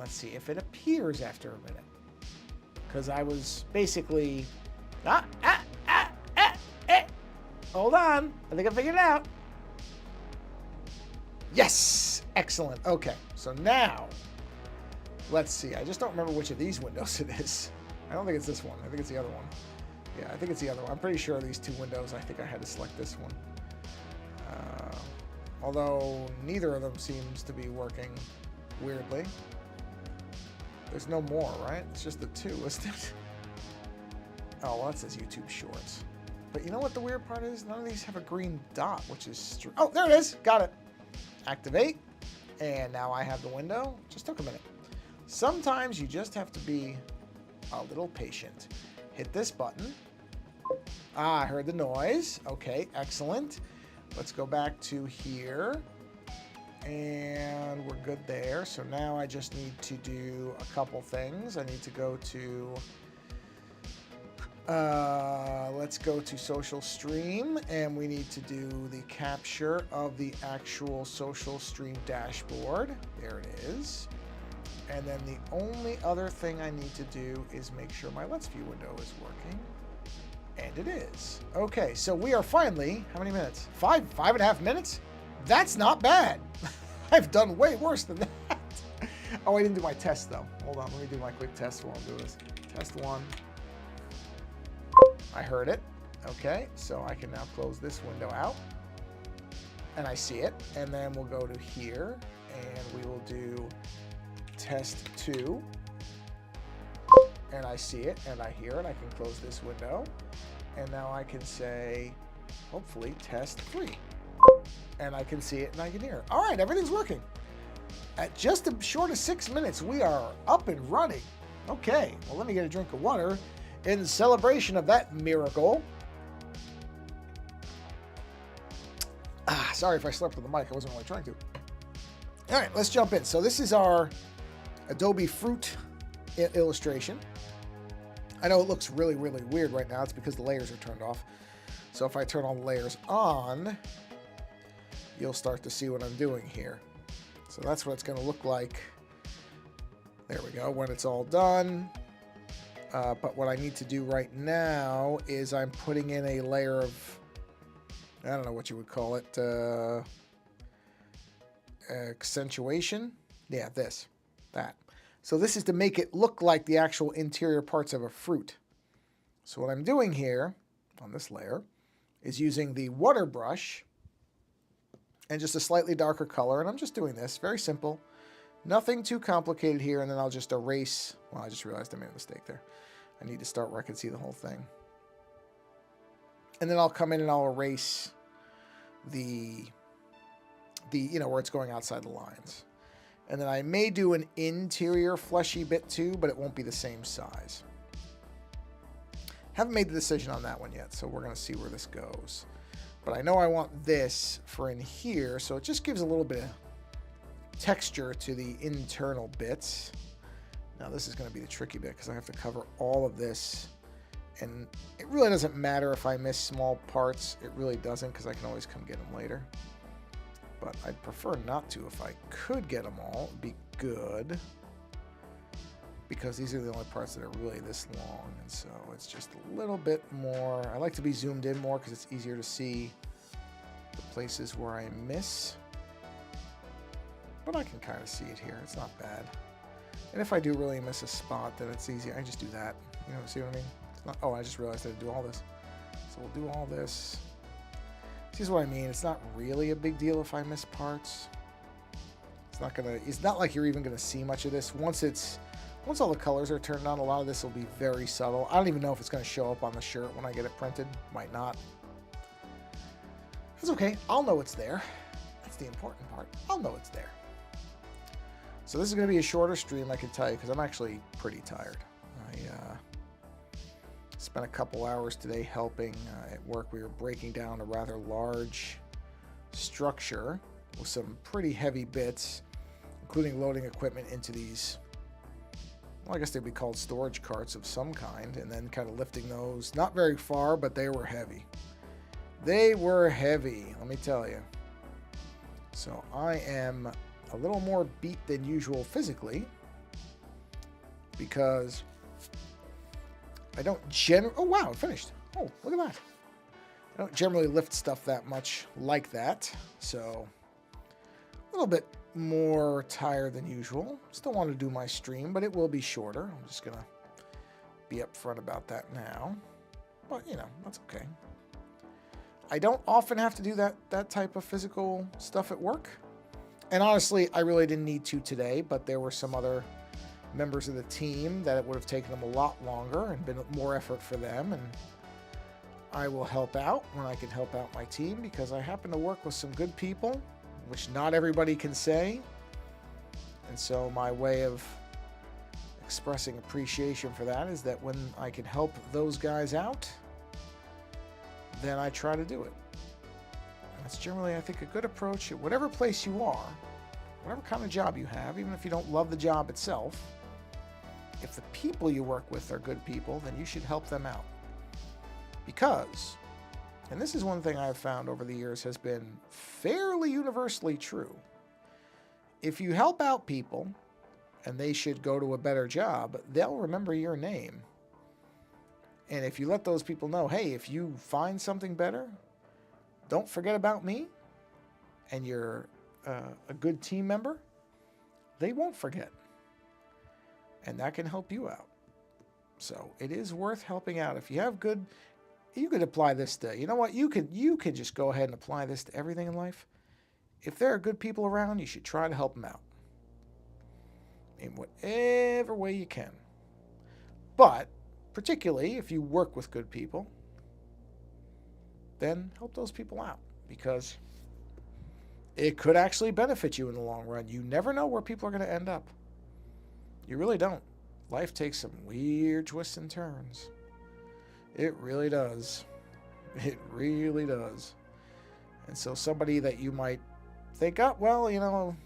let's see if it appears after a minute. Because I was basically... Hold on. I think I figured it out. Yes! Excellent. Okay, so now, let's see. I just don't remember which of these windows it is. I don't think it's this one. I think it's the other one. Yeah, I think it's the other one. I'm pretty sure these two windows, I think I had to select this one. Although neither of them seems to be working weirdly. There's no more, right? It's just the two, isn't it? Oh, well, that says YouTube Shorts. But you know what the weird part is? None of these have a green dot, which is... Oh, there it is. Got it. Activate. And now I have the window. Just took a minute. Sometimes you just have to be a little patient. Hit this button. Ah, I heard the noise. Okay, excellent. Let's go back to here. And we're good there. So now I just need to do a couple things. I need to go to... let's go to social stream, and we need to do the capture of the actual social stream dashboard. There it is. And then the only other thing I need to do is make sure my Let's View window is working. And it is. Okay, so we are finally, how many minutes? 5.5 minutes? That's not bad. I've done way worse than that. Oh, I didn't do my test though. Hold on, let me do my quick test while I'm doing this. Test 1. I heard it. Okay, so I can now close this window out. And I see it. And then we'll go to here and we will do test 2. And I see it and I hear it. I can close this window. And now I can say, hopefully, test 3. And I can see it and I can hear it. All right, everything's working. At just a short of 6 minutes, we are up and running. Okay, well, let me get a drink of water in celebration of that miracle. Sorry if I slept with the mic. I wasn't really trying to. All right, let's jump in. So this is our Adobe Fruit illustration. I know it looks really, really weird right now. It's because the layers are turned off. So if I turn all the layers on, you'll start to see what I'm doing here. So that's what it's going to look like. There we go, when it's all done. But what I need to do right now is I'm putting in a layer of, I don't know what you would call it, accentuation. Yeah, that. So this is to make it look like the actual interior parts of a fruit. So what I'm doing here on this layer is using the water brush and just a slightly darker color. And I'm just doing this, very simple. Nothing too complicated here. And then I'll just erase. Well, I just realized I made a mistake there. I need to start where I can see the whole thing. And then I'll come in and I'll erase the where it's going outside the lines. And then I may do an interior fleshy bit too, but it won't be the same size. Haven't made the decision on that one yet, so we're going to see where this goes. But I know I want this for in here, so it just gives a little bit of texture to the internal bits. Now this is going to be the tricky bit because I have to cover all of this. And it really doesn't matter if I miss small parts. It really doesn't because I can always come get them later. But I'd prefer not to. If I could get them all, it'd be good. Because these are the only parts that are really this long. And so it's just a little bit more. I like to be zoomed in more because it's easier to see the places where I miss. But I can kind of see it here. It's not bad. And if I do really miss a spot, then it's easy. I just do that. You know, see what I mean? It's not, oh, I just realized I had to do all this. So we'll do all this. See what I mean? It's not really a big deal if I miss parts. It's not like you're even gonna see much of this. Once all the colors are turned on, a lot of this will be very subtle. I don't even know if it's gonna show up on the shirt when I get it printed. Might not. It's okay. I'll know it's there. That's the important part. I'll know it's there. So this is gonna be a shorter stream, I can tell you, because I'm actually pretty tired. I spent a couple hours today helping at work. We were breaking down a rather large structure with some pretty heavy bits, including loading equipment into these, well, I guess they'd be called storage carts of some kind, and then kind of lifting those, not very far, but they were heavy. They were heavy, let me tell you. So I am a little more beat than usual physically, because I don't oh, wow, it finished. Oh, look at that. I don't generally lift stuff that much like that, so a little bit more tired than usual. Still want to do my stream, but it will be shorter. I'm just going to be upfront about that now. But, you know, that's okay. I don't often have to do that type of physical stuff at work. And honestly, I really didn't need to today, but there were some other members of the team that it would have taken them a lot longer and been more effort for them. And I will help out when I can help out my team because I happen to work with some good people, which not everybody can say. And so my way of expressing appreciation for that is that when I can help those guys out, then I try to do it. And that's generally, I think, a good approach at whatever place you are, whatever kind of job you have, even if you don't love the job itself. If the people you work with are good people, then you should help them out. Because, and this is one thing I've found over the years has been fairly universally true, if you help out people and they should go to a better job, they'll remember your name. And if you let those people know, hey, if you find something better, don't forget about me, and you're a good team member, they won't forget. And that can help you out. So it is worth helping out. If you have good, you could apply this to, you know what, you could just go ahead and apply this to everything in life. If there are good people around, you should try to help them out in whatever way you can. But particularly if you work with good people, then help those people out because it could actually benefit you in the long run. You never know where people are going to end up. You really don't. Life takes some weird twists and turns. It really does. It really does. And so somebody that you might think, oh, well, you know,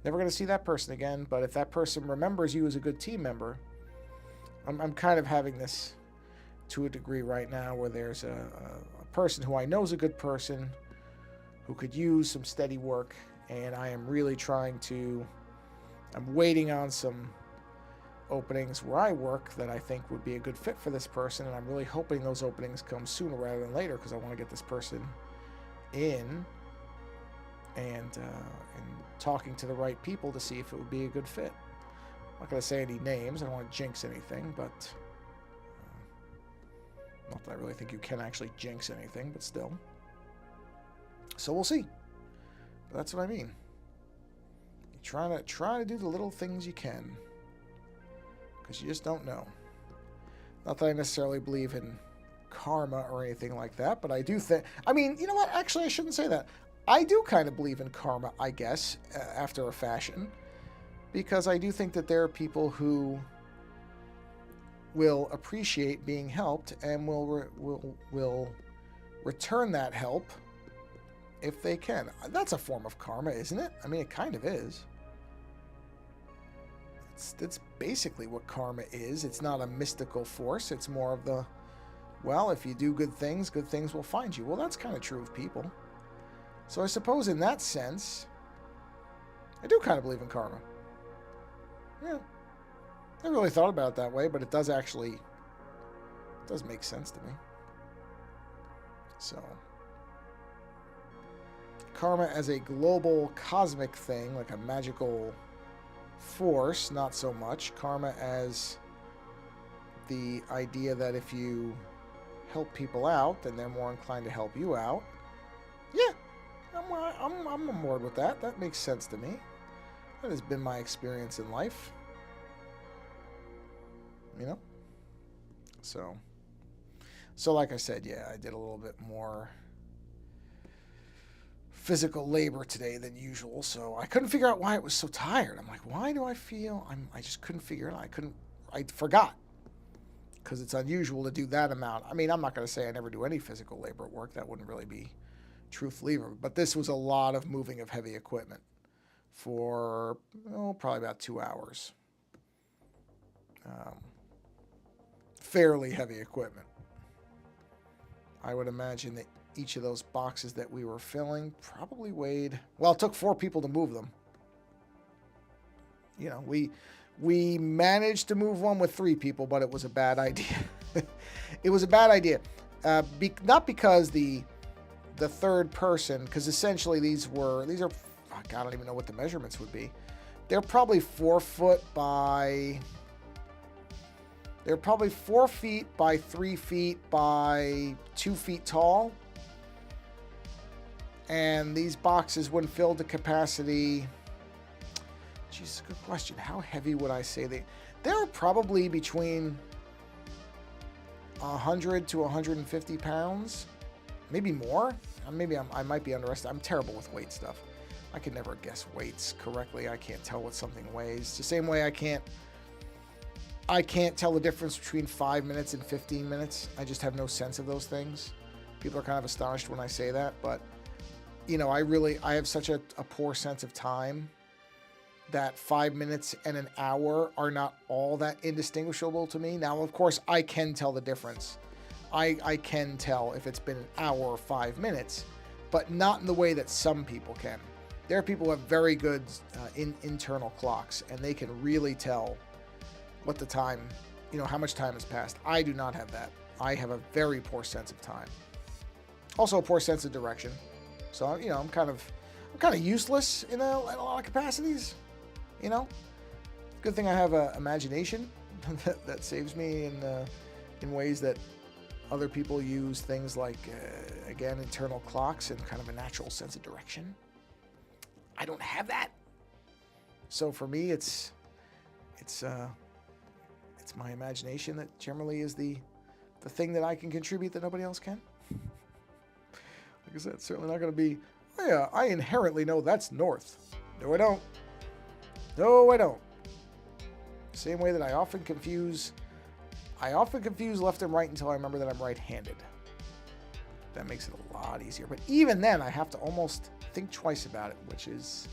never going to see that person again. But if that person remembers you as a good team member, I'm kind of having this to a degree right now where there's a person who I know is a good person who could use some steady work. And I am really I'm waiting on some openings where I work that I think would be a good fit for this person. And I'm really hoping those openings come sooner rather than later because I want to get this person in and talking to the right people to see if it would be a good fit. I'm not going to say any names. I don't want to jinx anything, but not that I really think you can actually jinx anything, but still. So we'll see. But that's what I mean. You try to do the little things you can, because you just don't know. Not that I necessarily believe in karma or anything like that, but I do think. I mean, you know what? Actually, I shouldn't say that. I do kind of believe in karma, I guess, after a fashion. Because I do think that there are people who will appreciate being helped and will return that help if they can. That's a form of karma, isn't it? I mean, it kind of is. It's basically what karma is. It's not a mystical force. It's more of the, well, if you do good things will find you. Well, that's kind of true of people. So I suppose in that sense, I do kind of believe in karma. Yeah, I never really thought about it that way, but it does make sense to me. So, karma as a global cosmic thing, like a magical force, not so much. Karma as the idea that if you help people out, then they're more inclined to help you out. Yeah, I'm on board with that. That makes sense to me. That has been my experience in life. You know? So like I said, yeah, I did a little bit more physical labor today than usual, so I couldn't figure out why I was so tired. I'm like, why do I feel... I just couldn't figure it out. I forgot. Because it's unusual to do that amount. I mean, I'm not going to say I never do any physical labor at work. That wouldn't really be truthfully. But this was a lot of moving of heavy equipment for probably about 2 hours. Fairly heavy equipment. I would imagine that each of those boxes that we were filling probably weighed... Well, it took 4 people to move them. You know, we We managed to move one with 3 people, but it was a bad idea. It was a bad idea. Not because the third person, because essentially these are, fuck, I don't even know what the measurements would be. They're probably 4 foot by, they're probably 4 feet by 3 feet by 2 feet tall. And these boxes, when filled to capacity, geez, good question. How heavy would I say they? They're probably between 100 to 150 pounds, maybe more. Maybe I might be underestimating. I'm terrible with weight stuff. I can never guess weights correctly. I can't tell what something weighs. It's the same way I can't tell the difference between 5 minutes and 15 minutes. I just have no sense of those things. People are kind of astonished when I say that, but you know, I have such a poor sense of time that 5 minutes and an hour are not all that indistinguishable to me. Now, of course, I can tell the difference. I can tell if it's been an hour or 5 minutes, but not in the way that some people can. There are people who have very good internal clocks, and they can really tell what the time, you know, how much time has passed. I do not have that. I have a very poor sense of time. Also a poor sense of direction. So, you know, I'm kind of useless in a lot of capacities, you know. Good thing I have an imagination that saves me in ways that other people use things like, again, internal clocks and kind of a natural sense of direction. I don't have that. So for me, it's my imagination that generally is the thing that I can contribute that nobody else can. Like I said, it's certainly not going to be, oh yeah, I inherently know that's north. No, I don't. No, I don't. Same way that I often confuse left and right until I remember that I'm right-handed. That makes it a lot easier. But even then, I have to almost think twice about it, which is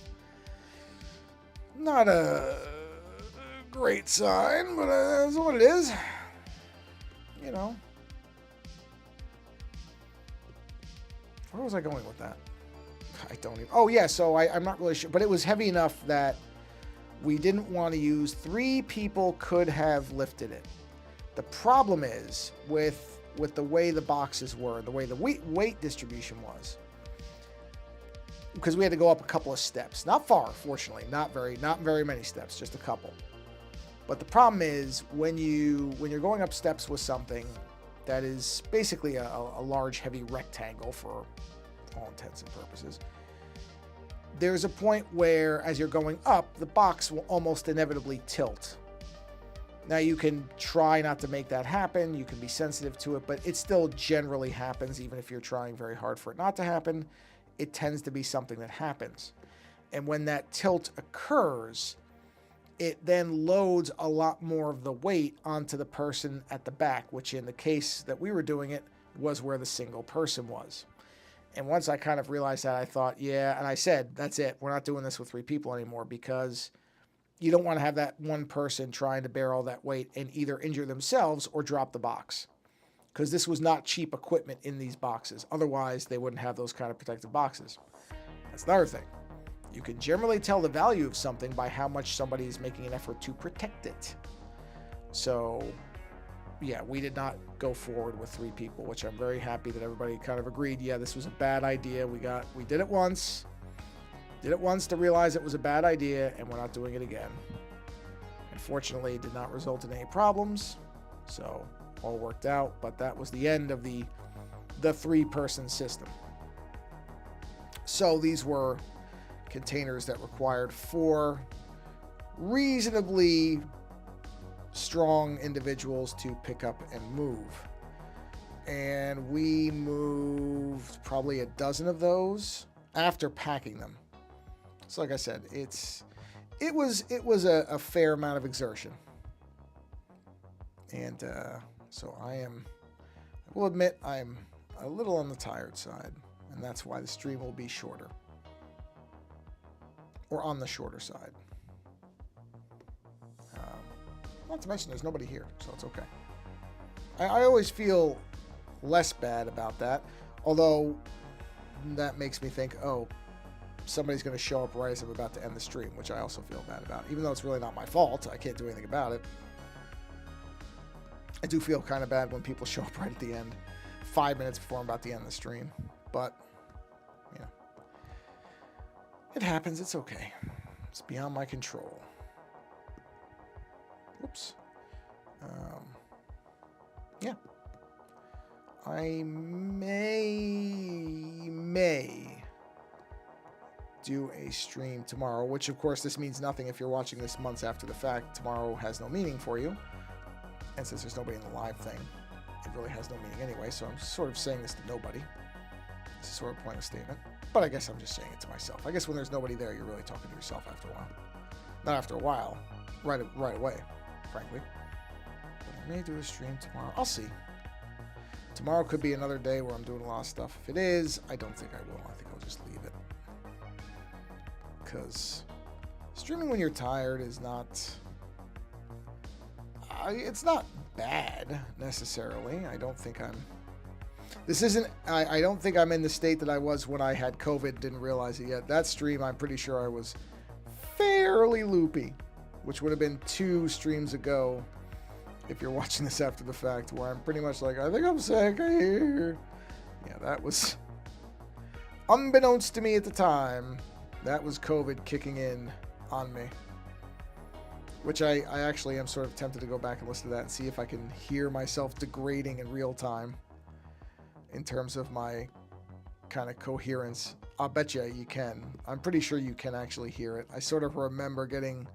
not a great sign, but that's what it is. You know. Where was I going with that? I don't even... Oh, yeah, so I'm not really sure. But it was heavy enough that we didn't want to use... 3 people could have lifted it. The problem is, with the way the boxes were, the way the weight distribution was, because we had to go up a couple of steps. Not far, fortunately. Not very many steps, just a couple. But the problem is, when you're going up steps with something that is basically a large, heavy rectangle for all intents and purposes, there's a point where, as you're going up, the box will almost inevitably tilt. Now, you can try not to make that happen. You can be sensitive to it, but it still generally happens, even if you're trying very hard for it not to happen. It tends to be something that happens. And when that tilt occurs, it then loads a lot more of the weight onto the person at the back, which in the case that we were doing it was where the single person was. And once I kind of realized that, I thought, yeah, and I said, that's it. We're not doing this with 3 people anymore, because you don't want to have that one person trying to bear all that weight and either injure themselves or drop the box, because this was not cheap equipment in these boxes. Otherwise, they wouldn't have those kind of protective boxes. That's another thing. You can generally tell the value of something by how much somebody is making an effort to protect it. So, yeah, we did not go forward with 3 people, which I'm very happy that everybody kind of agreed, yeah, this was a bad idea. We did it once. Did it once to realize it was a bad idea, and we're not doing it again. Unfortunately, it did not result in any problems, so all worked out, but that was the end of the 3-person system. So these were containers that required 4 reasonably strong individuals to pick up and move. And we moved probably a dozen of those after packing them. So like I said, it was a fair amount of exertion. And so I will admit I'm a little on the tired side, and that's why the stream will be shorter. Or on the shorter side. Not to mention there's nobody here, so it's okay. I always feel less bad about that, although that makes me think, oh, somebody's going to show up right as I'm about to end the stream, which I also feel bad about. Even though it's really not my fault, I can't do anything about it. I do feel kind of bad when people show up right at the end, 5 minutes before I'm about to end the stream. But, you know, it happens. It's okay. It's beyond my control. Whoops. Yeah. I may do a stream tomorrow, which of course this means nothing if you're watching this months after the fact. Tomorrow has no meaning for you. And since there's nobody in the live thing, it really has no meaning anyway. So I'm sort of saying this to nobody. It's sort of a pointless statement. But I guess I'm just saying it to myself. I guess when there's nobody there, you're really talking to yourself after a while. Not after a while. Right away, frankly. But I may do a stream tomorrow. I'll see. Tomorrow could be another day where I'm doing a lot of stuff. If it is, I don't think I will. I think I'll just leave it. Because streaming when you're tired is not... it's not bad, necessarily. I don't think I'm... This isn't... I don't think I'm in the state that I was when I had COVID, didn't realize it yet. That stream, I'm pretty sure I was fairly loopy, which would have been 2 streams ago, if you're watching this after the fact, where I'm pretty much like, I think I'm sick, I hear. Yeah, that was... Unbeknownst to me at the time, that was COVID kicking in on me. Which I actually am sort of tempted to go back and listen to that and see if I can hear myself degrading in real time in terms of my kind of coherence. I'll bet you can. I'm pretty sure you can actually hear it. I sort of remember getting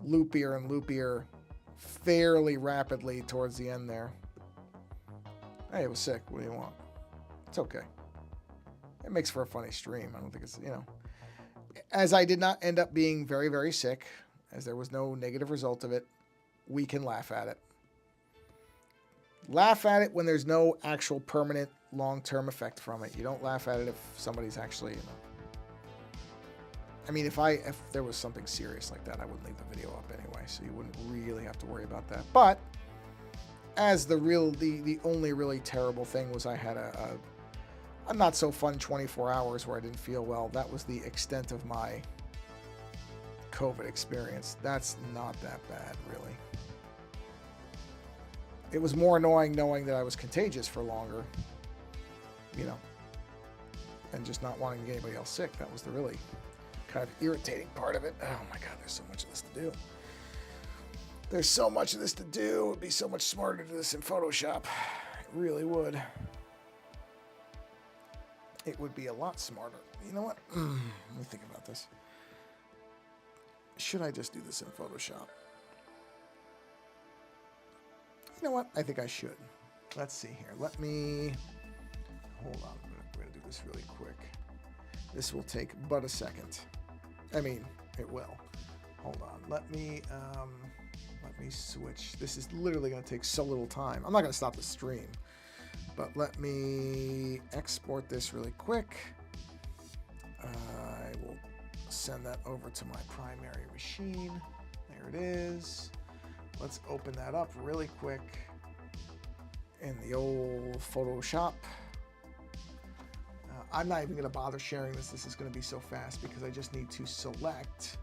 loopier and loopier fairly rapidly towards the end there. Hey, it was sick. What do you want? It's okay. It makes for a funny stream. I don't think it's, you know. As I did not end up being very, very sick, as there was no negative result of it, we can laugh at it. Laugh at it when there's no actual permanent long-term effect from it. You don't laugh at it if somebody's actually, you know. I mean, if there was something serious like that, I wouldn't leave the video up anyway, so you wouldn't really have to worry about that. But as the only really terrible thing was I had a not so fun 24 hours where I didn't feel well. That was the extent of my COVID experience. That's not that bad, really. It was more annoying knowing that I was contagious for longer, you know, and just not wanting to get anybody else sick. That was the really kind of irritating part of it. Oh my God, there's so much of this to do. There's so much of this to do. It'd be so much smarter to do this in Photoshop. It really would. It would be a lot smarter. You know what? Let me think about this. Should I just do this in Photoshop? You know what? I think I should. Let's see here. Let me... Hold on. I'm going to do this really quick. This will take but a second. I mean, it will. Hold on. Let me switch. This is literally going to take so little time. I'm not going to stop the stream. But let me export this really quick. I will send that over to my primary machine. There it is. Let's open that up really quick in the old Photoshop. I'm not even going to bother sharing this. This is going to be so fast because I just need to select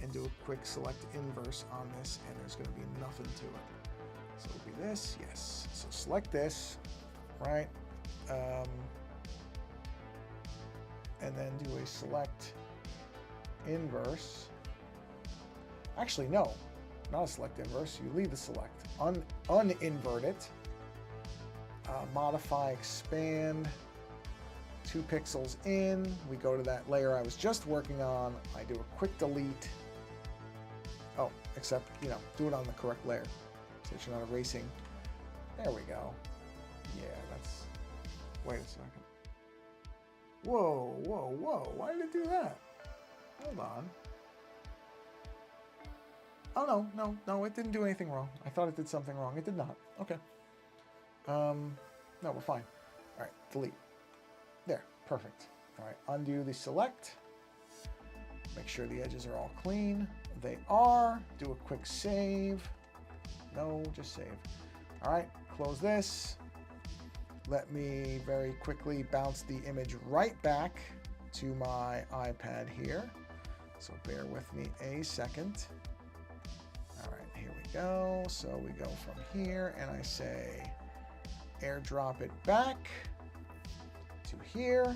and do a quick select inverse on this, and there's going to be nothing to it. So it'll be this, yes. So select this, right? And then do a select inverse. Actually, no, not a select inverse. You leave the select. Uninvert it. Modify, expand. 2 pixels in. We go to that layer I was just working on. I do a quick delete. Oh, except, you know, do it on the correct layer so that you're not erasing. There we go. Yeah, that's... Wait a second. Whoa, whoa, whoa. Why did it do that? Hold on. Oh, no, it didn't do anything wrong. I thought it did something wrong. It did not. Okay. No, we're fine. All right, delete. There, perfect. All right, undo the select. Make sure the edges are all clean. They are. Do a quick save. No, just save. All right, close this. Let me very quickly bounce the image right back to my iPad here. So bear with me a second. All right, here we go. So we go from here and I say airdrop it back to here.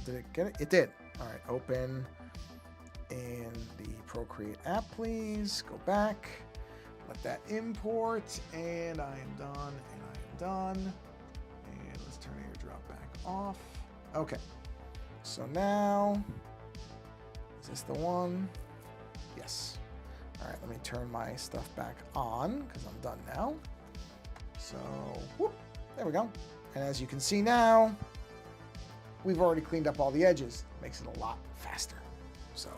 Did it get it? It did. All right, open in the Procreate app, please. Go back. Let that import, and I am done, and I am done. And let's turn airdrop back off. Okay. So now, is this the one? Yes. All right, let me turn my stuff back on because I'm done now. So, whoop, there we go. And as you can see now, we've already cleaned up all the edges. Makes it a lot faster. So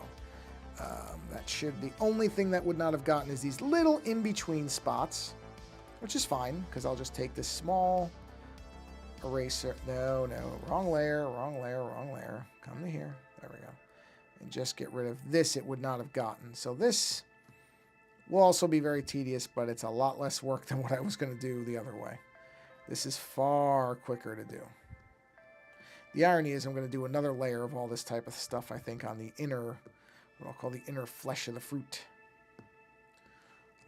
that should, the only thing that would not have gotten is these little in-between spots, which is fine because I'll just take this small eraser. No, wrong layer, wrong layer, wrong layer. Come to here. There we go. And just get rid of this. It would not have gotten. So this will also be very tedious, but it's a lot less work than what I was going to do the other way. This is far quicker to do. The irony is I'm going to do another layer of all this type of stuff, I think, on the inner, what I'll call the inner flesh of the fruit.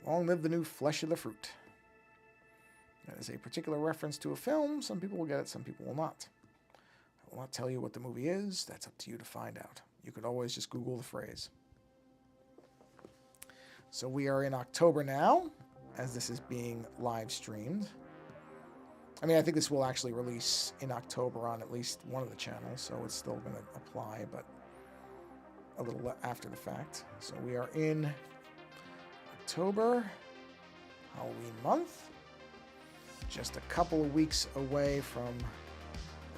Long live the new flesh of the fruit. That is a particular reference to a film. Some people will get it, some people will not. I will not tell you what the movie is. That's up to you to find out. You could always just Google the phrase. So we are in October now, as this is being live streamed. I mean, I think this will actually release in October on at least one of the channels, so it's still going to apply, but a little after the fact. So we are in October, Halloween month. Just a couple of weeks away from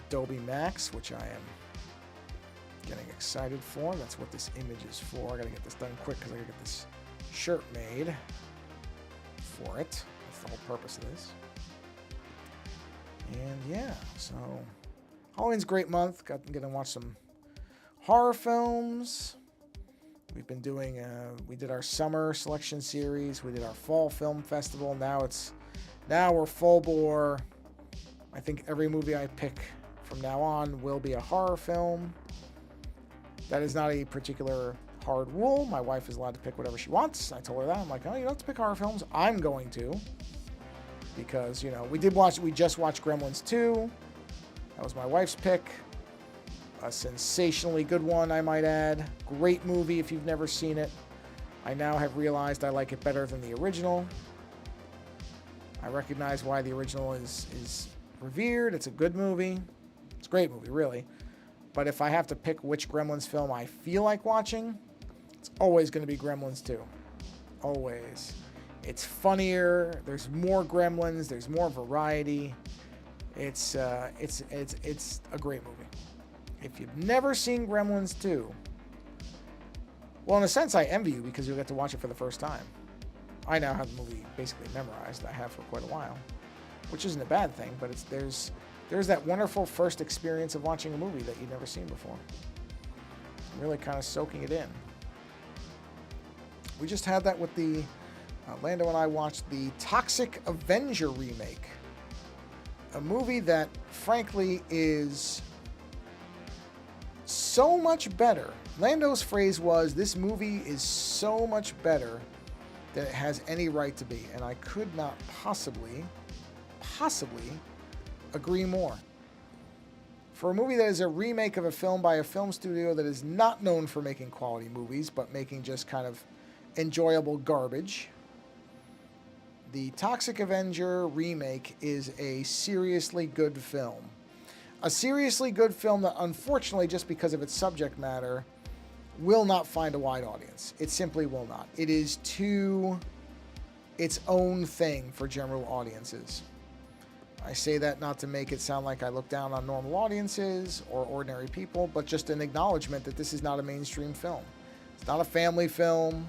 Adobe Max, which I am getting excited for. That's what this image is for. I got to get this done quick because I got to get this shirt made for it. That's the whole purpose of this. And yeah, so Halloween's a great month. Going to watch some horror films. We've been doing, we did our summer selection series. We did our fall film festival. Now we're full bore. I think every movie I pick from now on will be a horror film. That is not a particular hard rule. My wife is allowed to pick whatever she wants. I told her that. I'm like, oh, you don't have to pick horror films. I'm going to. Because, you know, we just watched Gremlins 2. That was my wife's pick. A sensationally good one, I might add. Great movie if you've never seen it. I now have realized I like it better than the original. I recognize why the original is revered. It's a good movie. It's a great movie, really. But if I have to pick which Gremlins film I feel like watching, it's always going to be Gremlins 2. Always. It's funnier. There's more Gremlins. There's more variety. It's a great movie. If you've never seen Gremlins 2, well, in a sense, I envy you because you'll get to watch it for the first time. I now have the movie basically memorized. I have for quite a while, which isn't a bad thing, but there's that wonderful first experience of watching a movie that you've never seen before. Really kind of soaking it in. We just had that with the Lando and I watched the Toxic Avenger remake, a movie that frankly is so much better. Lando's phrase was, this movie is so much better than it has any right to be, and I could not possibly agree more. For a movie that is a remake of a film by a film studio that is not known for making quality movies, but making just kind of enjoyable garbage, the Toxic Avenger remake is a seriously good film. A seriously good film that, unfortunately, just because of its subject matter, will not find a wide audience. It simply will not. It is too its own thing for general audiences. I say that not to make it sound like I look down on normal audiences or ordinary people, but just an acknowledgement that this is not a mainstream film. It's not a family film.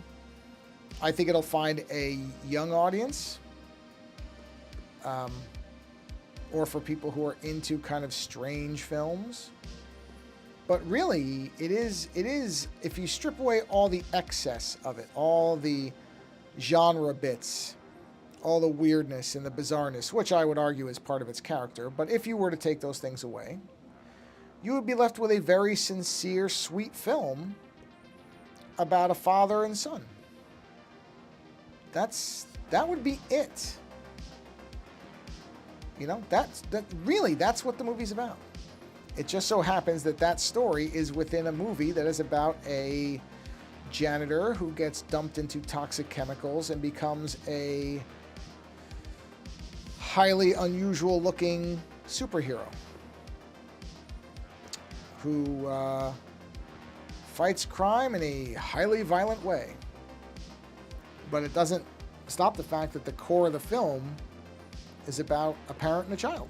I think it'll find a young audience, or for people who are into kind of strange films. But really, it is, if you strip away all the excess of it, all the genre bits, all the weirdness and the bizarreness, which I would argue is part of its character. But if you were to take those things away, you would be left with a very sincere, sweet film about a father and son. That would be it. You know, that's what the movie's about. It just so happens that that story is within a movie that is about a janitor who gets dumped into toxic chemicals and becomes a highly unusual looking superhero who fights crime in a highly violent way. But it doesn't stop the fact that the core of the film is about a parent and a child.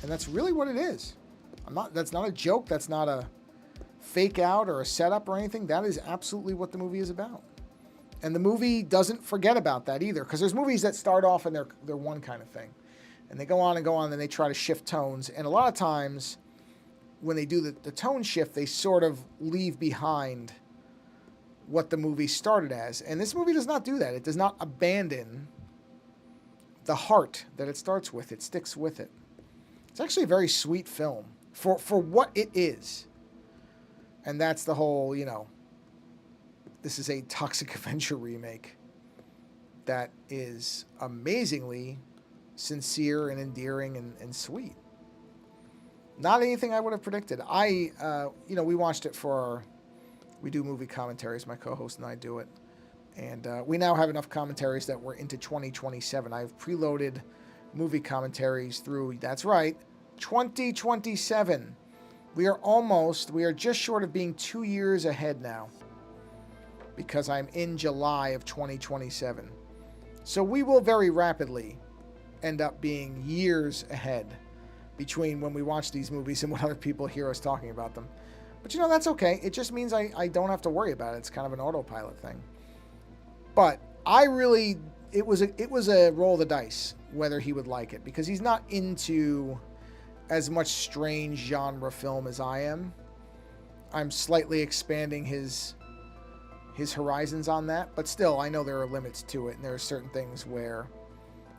And that's really what it is. That's not a joke. That's not a fake out or a setup or anything. That is absolutely what the movie is about. And the movie doesn't forget about that either, because there's movies that start off and they're one kind of thing. And they go on and go on, and they try to shift tones. And a lot of times when they do the tone shift, they sort of leave behind what the movie started as. And this movie does not do that. It does not abandon the heart that it starts with. It sticks with it. It's actually a very sweet film for what it is. And that's the whole, you know, this is a Toxic Avenger remake that is amazingly sincere and endearing and sweet. Not anything I would have predicted. We watched it we do movie commentaries. My co-host and I do it. And we now have enough commentaries that we're into 2027. I've preloaded movie commentaries through, that's right, 2027. We are just short of being 2 years ahead now, because I'm in July of 2027. So we will very rapidly end up being years ahead between when we watch these movies and when other people hear us talking about them. But you know, that's okay. It just means I don't have to worry about it. It's kind of an autopilot thing. But it was a roll of the dice whether he would like it, because he's not into as much strange genre film as I am. I'm slightly expanding his horizons on that, but still, I know there are limits to it, and there are certain things where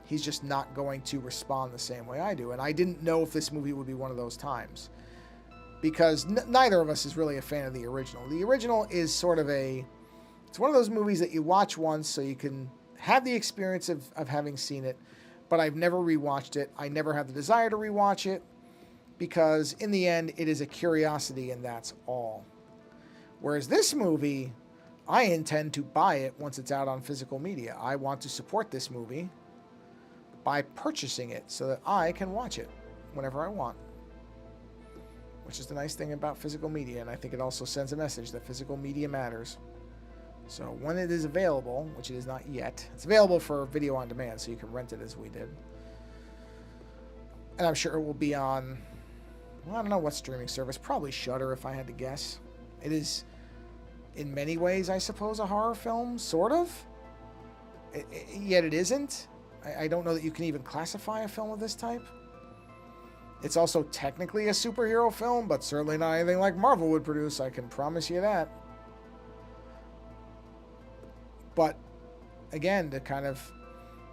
he's just not going to respond the same way I do. And I didn't know if this movie would be one of those times, because neither of us is really a fan of the original. The original is sort of it's one of those movies that you watch once so you can have the experience of having seen it, but I've never rewatched it. I never have the desire to rewatch it, because in the end, it is a curiosity, and that's all. Whereas this movie, I intend to buy it once it's out on physical media. I want to support this movie by purchasing it so that I can watch it whenever I want, which is the nice thing about physical media. And I think it also sends a message that physical media matters. So when it is available, which it is not yet, it's available for video on demand, so you can rent it as we did. And I'm sure it will be on, well, I don't know what streaming service, probably Shudder if I had to guess. It is, in many ways, I suppose, a horror film, sort of. Yet it isn't. I don't know that you can even classify a film of this type. It's also technically a superhero film, but certainly not anything like Marvel would produce, I can promise you that. But, again, it kind of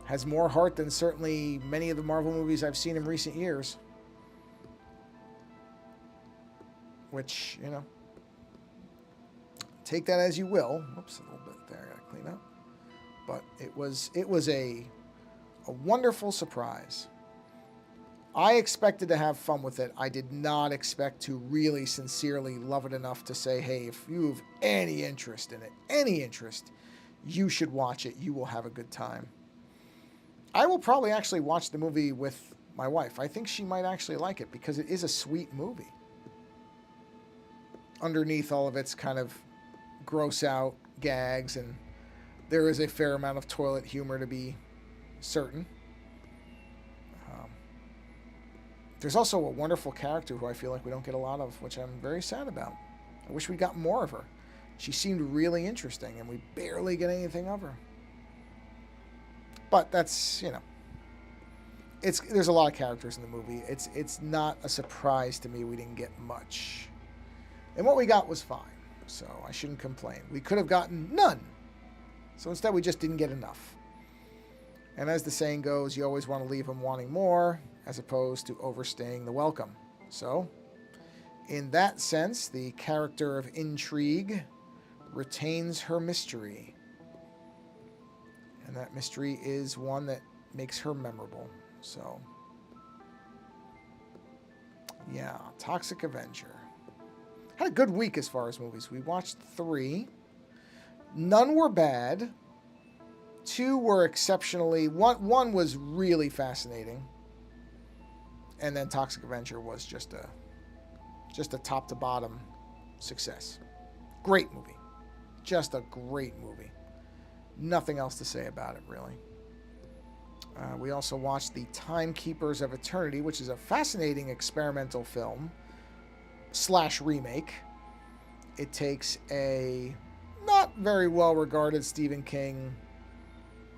has more heart than certainly many of the Marvel movies I've seen in recent years. Which, you know, take that as you will. Oops, a little bit there, I gotta clean up. But it was a wonderful surprise. I expected to have fun with it. I did not expect to really sincerely love it enough to say, hey, if you have any interest in it, you should watch it. You will have a good time. I will probably actually watch the movie with my wife. I think she might actually like it, because it is a sweet movie. Underneath all of its kind of gross out gags, and there is a fair amount of toilet humor, to be certain. There's also a wonderful character who I feel like we don't get a lot of, which I'm very sad about. I wish we got more of her. She seemed really interesting, and we barely get anything of her. But that's, you know, there's a lot of characters in the movie. It's not a surprise to me we didn't get much. And what we got was fine, so I shouldn't complain. We could have gotten none. So instead, we just didn't get enough. And as the saying goes, you always want to leave them wanting more as opposed to overstaying the welcome. So, in that sense, the character of intrigue retains her mystery. And that mystery is one that makes her memorable. So, yeah, Toxic Avenger. Had a good week as far as movies. We watched 3. None were bad. 2 were exceptionally... One was really fascinating. And then Toxic Avenger was just a top-to-bottom success. Great movie. Just a great movie. Nothing else to say about it, really. We also watched The Timekeepers of Eternity, which is a fascinating experimental film / remake. It takes a not very well-regarded Stephen King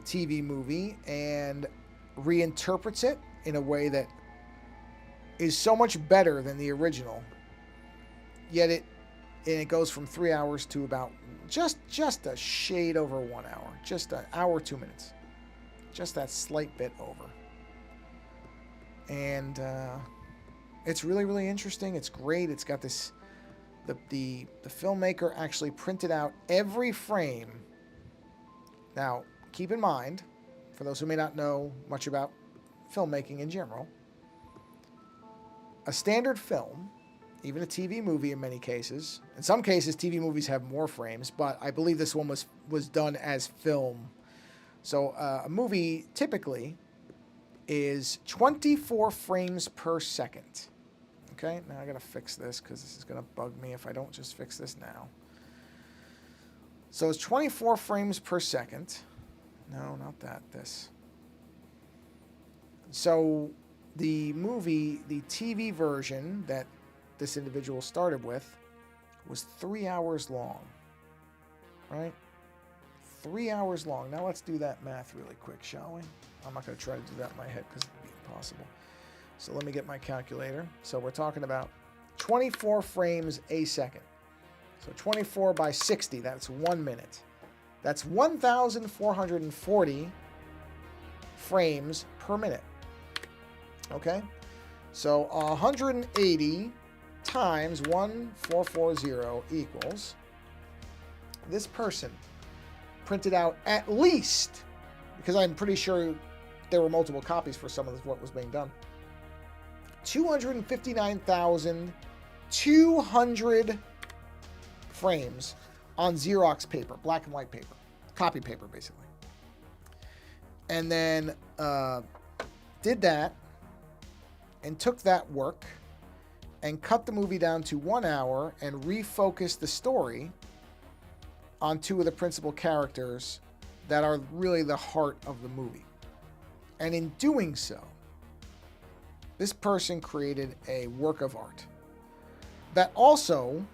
TV movie and reinterprets it in a way that is so much better than the original. Yet it goes from 3 hours to about just a shade over 1 hour. Just an hour, 2 minutes. Just that slight bit over. And it's really, really interesting. It's great. It's got this... The filmmaker actually printed out every frame. Now, keep in mind, for those who may not know much about filmmaking in general, a standard film, even a TV movie in many cases, in some cases TV movies have more frames, but I believe this one was done as film. So a movie typically is 24 frames per second. Okay, now I gotta fix this because this is gonna bug me if I don't just fix this now. So it's 24 frames per second. No, not that, this. So the movie, the TV version that this individual started with was 3 hours long, right? 3 hours long. Now let's do that math really quick, shall we? I'm not gonna try to do that in my head because it'd be impossible. So let me get my calculator. So we're talking about 24 frames a second. So 24 by 60, that's 1 minute. That's 1,440 frames per minute. Okay? So 180 times 1,440 equals... This person printed out at least, because I'm pretty sure there were multiple copies for some of what was being done, 259,200 frames on Xerox paper, black and white paper, copy paper, basically. And then did that and took that work and cut the movie down to 1 hour and refocused the story on 2 of the principal characters that are really the heart of the movie. And in doing so, this person created a work of art that also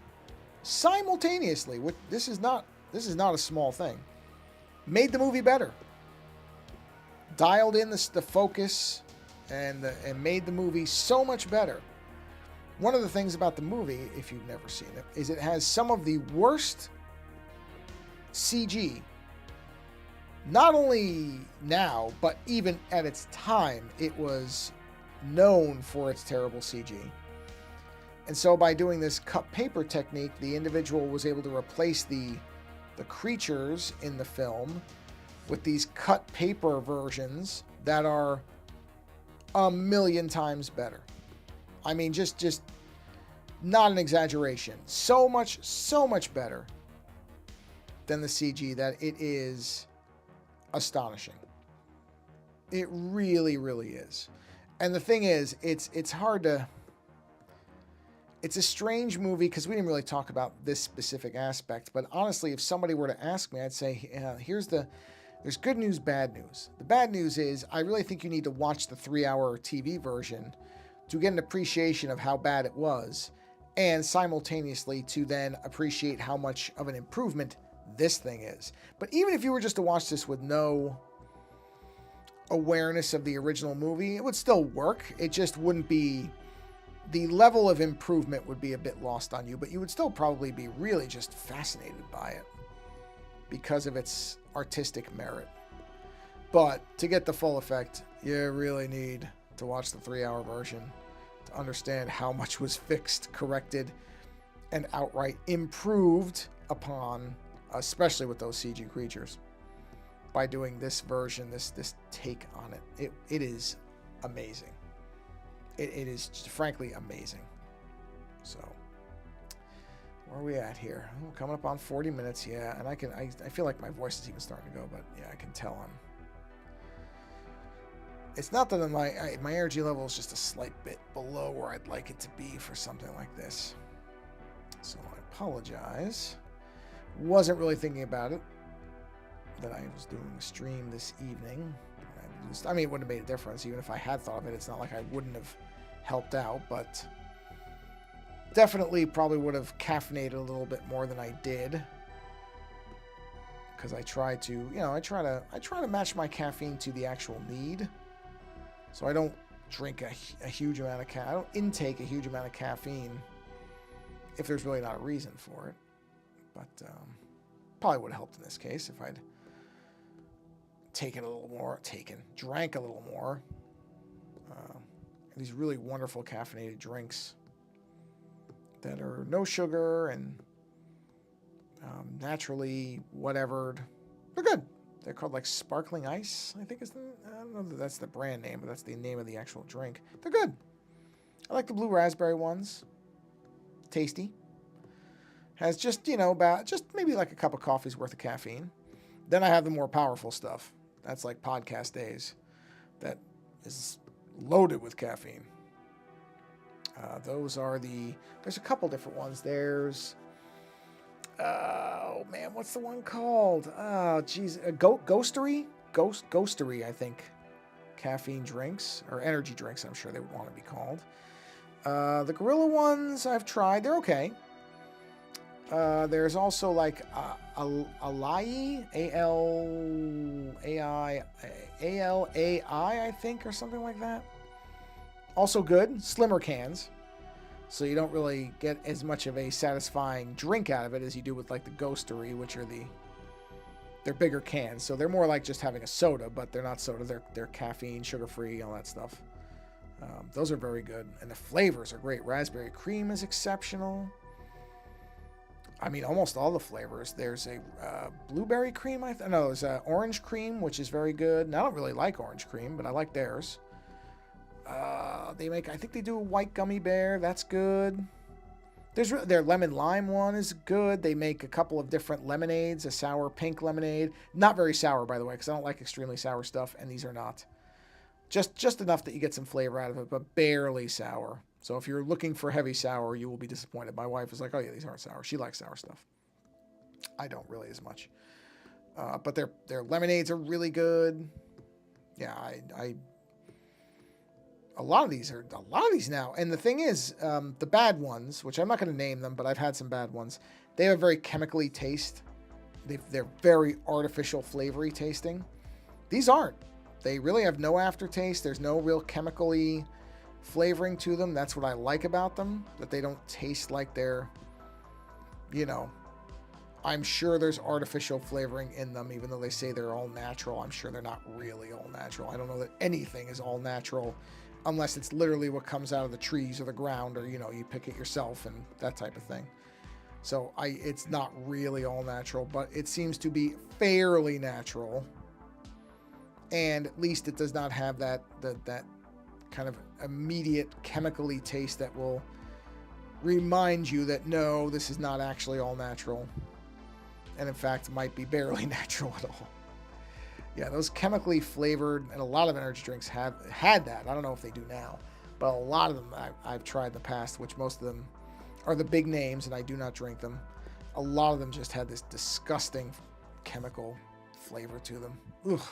simultaneously, this is not a small thing, made the movie better. Dialed in the focus and made the movie so much better. One of the things about the movie, if you've never seen it, is it has some of the worst CG. Not only now, but even at its time, it was known for its terrible CG. And so by doing this cut paper technique, the individual was able to replace the creatures in the film with these cut paper versions that are a million times better. I mean, just not an exaggeration. So much better than the CG that it is astonishing. It really, really is. And the thing is, it's hard to... It's a strange movie because we didn't really talk about this specific aspect. But honestly, if somebody were to ask me, I'd say, there's good news, bad news. The bad news is I really think you need to watch the 3-hour TV version to get an appreciation of how bad it was, and simultaneously to then appreciate how much of an improvement this thing is. But even if you were just to watch this with no awareness of the original movie, it would still work. It just wouldn't be... The level of improvement would be a bit lost on you, but you would still probably be really just fascinated by it because of its artistic merit. But to get the full effect, you really need to watch the 3-hour version to understand how much was fixed, corrected, and outright improved upon, especially with those CG creatures, by doing this version, this take on it. It is amazing. It is frankly amazing. So, where are we at here? Oh, coming up on 40 minutes, yeah. And I feel like my voice is even starting to go, but yeah, I can tell it's not that my energy level is just a slight bit below where I'd like it to be for something like this. So I apologize. Wasn't really thinking about it, that I was doing a stream this evening. I mean, it wouldn't have made a difference. Even if I had thought of it, it's not like I wouldn't have helped out, but definitely probably would have caffeinated a little bit more than I did. Because I try to, I try to match my caffeine to the actual need. So I don't drink a huge amount of I don't intake a huge amount of caffeine if there's really not a reason for it. But probably would have helped in this case if I'd drank a little more. These really wonderful caffeinated drinks that are no sugar and naturally whatevered. They're good. They're called like sparkling ice, I think I don't know that that's the brand name, but that's the name of the actual drink. They're good. I like the blue raspberry ones. Tasty. Has just, about just maybe like a cup of coffee's worth of caffeine. Then I have the more powerful stuff. That's like podcast days. That is loaded with caffeine. Those are there's a couple different ones. There's, oh man, what's the one called? Oh, geez, Ghostery? Ghostery, I think. Caffeine drinks, or energy drinks, I'm sure they would want to be called. The Gorilla ones I've tried. They're okay. There's also like Alai, A-L-A-I, I think, or something like that. Also good. Slimmer cans. So you don't really get as much of a satisfying drink out of it as you do with like the Ghostery, which are they're bigger cans. So they're more like just having a soda, but they're not soda. They're caffeine, sugar-free, all that stuff. Those are very good. And the flavors are great. Raspberry cream is exceptional. I mean, almost all the flavors. There's a blueberry cream, there's orange cream, which is very good. And I don't really like orange cream, but I like theirs. I think they do a white gummy bear. That's good. Their lemon lime one is good. They make a couple of different lemonades, a sour pink lemonade. Not very sour, by the way, because I don't like extremely sour stuff, and these are not. Just enough that you get some flavor out of it, but barely sour. So if you're looking for heavy sour, you will be disappointed. My wife is like, oh yeah, these aren't sour. She likes sour stuff. I don't really as much. But their lemonades are really good. Yeah, a lot of these now. And the thing is, the bad ones, which I'm not going to name them, but I've had some bad ones. They have a very chemically taste. They're very artificial flavory tasting. These aren't. They really have no aftertaste. There's no real chemically flavoring to them. That's what I like about them, that they don't taste like they're, I'm sure there's artificial flavoring in them, even though they say they're all natural. I'm sure they're not really all natural. I don't know that anything is all natural unless it's literally what comes out of the trees or the ground, or, you pick it yourself and that type of thing. So it's not really all natural, but it seems to be fairly natural. And at least it does not have that kind of immediate chemically taste that will remind you that no, this is not actually all natural, and in fact might be barely natural at all. Yeah, those chemically flavored, and a lot of energy drinks have had that. I don't know if they do now, but a lot of them I've tried in the past, which most of them are the big names, and I do not drink them. A lot of them just had this disgusting chemical flavor to them. Ugh.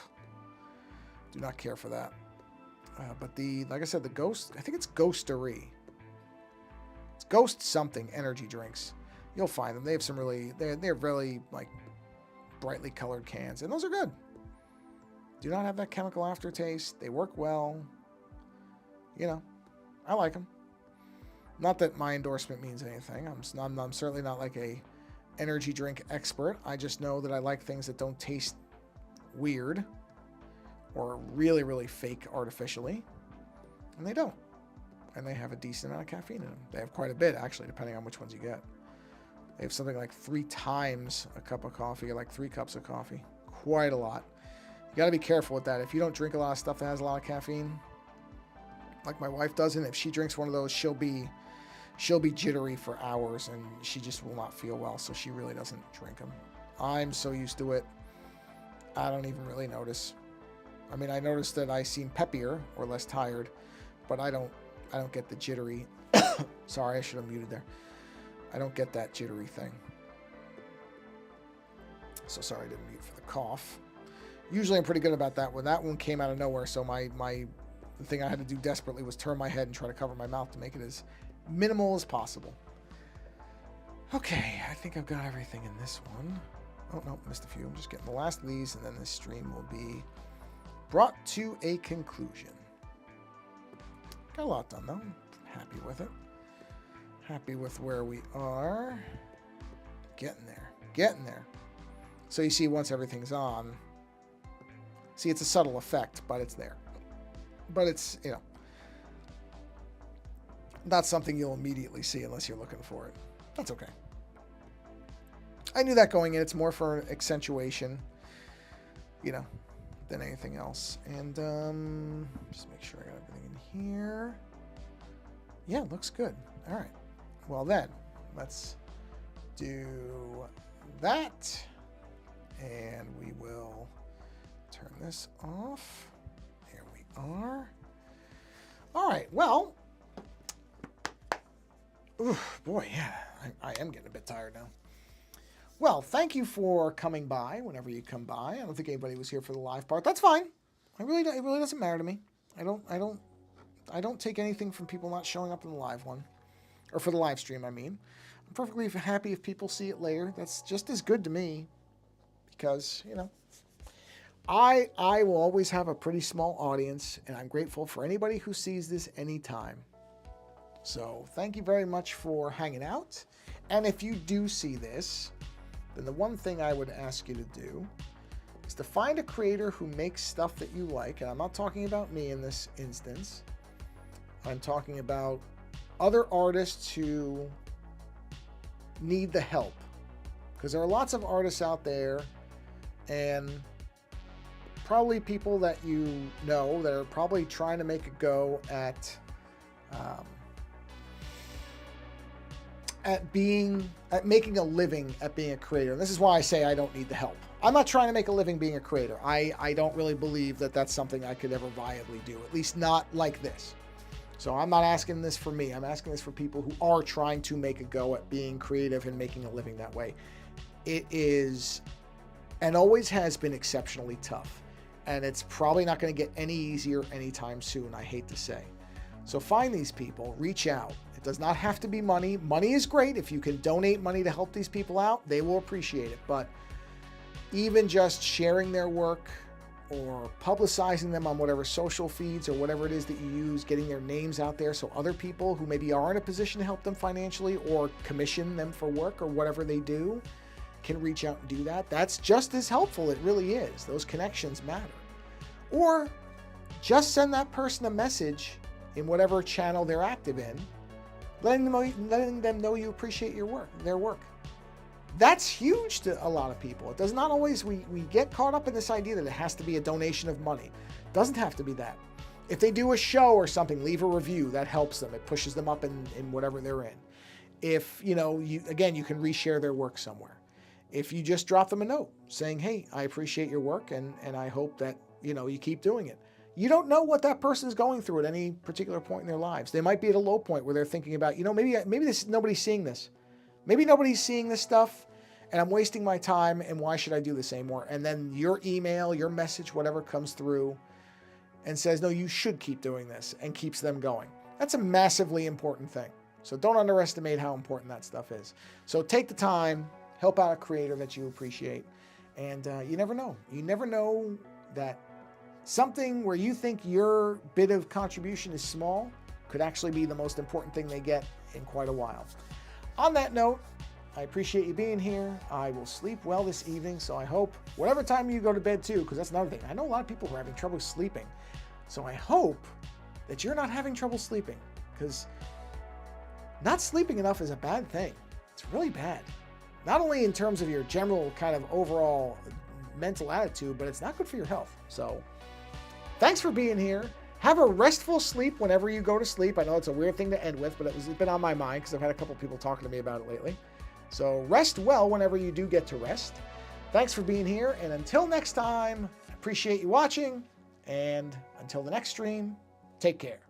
Do not care for that. But like I said, the Ghost, I think it's Ghostery. It's Ghost something energy drinks. You'll find them. They have some they're really like brightly colored cans, and those are good. Do not have that chemical aftertaste. They work well. I like them. Not that my endorsement means anything. I'm certainly not like a energy drink expert. I just know that I like things that don't taste weird or really, really fake artificially, and they don't. And they have a decent amount of caffeine in them. They have quite a bit, actually, depending on which ones you get. They have something like 3 times a cup of coffee, or like 3 cups of coffee. Quite a lot. You got to be careful with that. If you don't drink a lot of stuff that has a lot of caffeine, like my wife doesn't, if she drinks one of those, she'll be jittery for hours, and she just will not feel well, so she really doesn't drink them. I'm so used to it, I don't even really notice. I mean, I notice that I seem peppier or less tired, but I don't get the jittery. Sorry, I should have muted there. I don't get that jittery thing. So sorry I didn't mute for the cough. Usually I'm pretty good about that one. That one came out of nowhere, so the thing I had to do desperately was turn my head and try to cover my mouth to make it as minimal as possible. Okay, I think I've got everything in this one. Oh, no, missed a few. I'm just getting the last of these, and then this stream will be brought to a conclusion. Got a lot done, though. I'm happy with it. Happy with where we are. Getting there. Getting there. So you see, once everything's on, see, it's a subtle effect, but it's there. But it's, not something you'll immediately see unless you're looking for it. That's okay. I knew that going in. It's more for accentuation, than anything else. And just make sure I got everything in here. Yeah, looks good. All right. Well then, let's do that. And we will turn this off. There we are. All right. Well, boy, yeah, I am getting a bit tired now. Well, thank you for coming by whenever you come by. I don't think anybody was here for the live part. That's fine. It really doesn't matter to me. I don't take anything from people not showing up in the live one, or for the live stream, I mean. I'm perfectly happy if people see it later. That's just as good to me, because, I will always have a pretty small audience, and I'm grateful for anybody who sees this anytime. So thank you very much for hanging out. And if you do see this, then the one thing I would ask you to do is to find a creator who makes stuff that you like. And I'm not talking about me in this instance. I'm talking about other artists who need the help. Because there are lots of artists out there, and probably people that that are probably trying to make a go at making a living at being a creator. And this is why I say I don't need the help. I'm not trying to make a living being a creator. I don't really believe that that's something I could ever viably do, at least not like this. So I'm not asking this for me. I'm asking this for people who are trying to make a go at being creative and making a living that way. It is, and always has been, exceptionally tough. And it's probably not going to get any easier anytime soon, I hate to say. So find these people, reach out. It does not have to be money. Money is great. If you can donate money to help these people out, they will appreciate it. But even just sharing their work or publicizing them on whatever social feeds or whatever it is that you use, getting their names out there so other people who maybe are in a position to help them financially or commission them for work or whatever they do can reach out and do that. That's just as helpful. It really is. Those connections matter. Or just send that person a message in whatever channel they're active in, letting them know you appreciate their work. That's huge to a lot of people. It does not always, we get caught up in this idea that it has to be a donation of money. It doesn't have to be that. If they do a show or something, leave a review. That helps them. It pushes them up in whatever they're in. If, you can reshare their work somewhere. If you just drop them a note saying, hey, I appreciate your work and I hope that, you keep doing it. You don't know what that person is going through at any particular point in their lives. They might be at a low point where they're thinking about, maybe nobody's seeing this. Maybe nobody's seeing this stuff and I'm wasting my time, and why should I do this anymore? And then your email, your message, whatever comes through and says, no, you should keep doing this, and keeps them going. That's a massively important thing. So don't underestimate how important that stuff is. So take the time, help out a creator that you appreciate. And you never know. You never know that something where you think your bit of contribution is small could actually be the most important thing they get in quite a while. On that note, I appreciate you being here. I will sleep well this evening, so I hope whatever time you go to bed too, because that's another thing. I know a lot of people who are having trouble sleeping. So I hope that you're not having trouble sleeping, because not sleeping enough is a bad thing. It's really bad. Not only in terms of your general kind of overall mental attitude, but it's not good for your health. So thanks for being here. Have a restful sleep whenever you go to sleep. I know it's a weird thing to end with, but it's been on my mind because I've had a couple people talking to me about it lately. So rest well whenever you do get to rest. Thanks for being here. And until next time, I appreciate you watching. And until the next stream, take care.